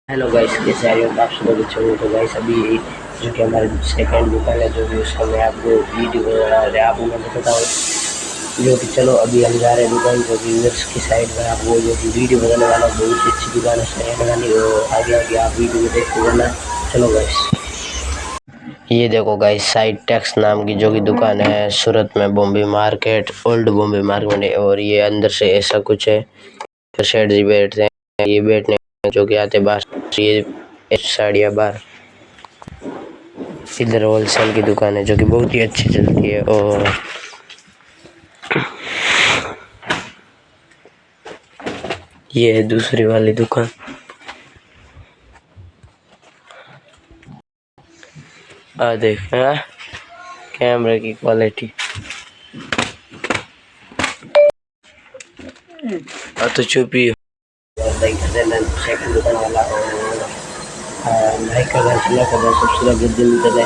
Hello guys, कैसे हैं आप सब अच्छे हो। तो गाइस अभी जो कि हमारे सेकंड दुकान है, जो भी उसका मैं आपको वीडियो बना रहे आपको मैं बताता हूँ। जो कि चलो अभी हम जा रहे हैं दुकान, जो कि उधर की साइड में आपको जो कि वीडियो बनाने वाला बहुत ही अच्छी दुकान है, सेकंड लगानी और आगे आगे आप वीडियो में देखते रहना। चलो गाइस, ये देखो गाइस, साइड टैक्स नाम की जो कि दुकान है सूरत में, Bombay market, old Bombay market है। और ये अंदर से ऐसा कुछ है, शेड जी बैठते हैं, ये बैठने जो कि आते बाहर, ये साड़ियाँ बाहर। इधर होलसेल की दुकान है जो कि बहुत ही अच्छी चलती है। और ये है दूसरी वाली दुकान। आ देख कैमरे की क्वालिटी तो चुपी सेकंड दुकान वाला। और लाइक करना, शेयर करना, सब्सक्राइब जल्दी मिलता है।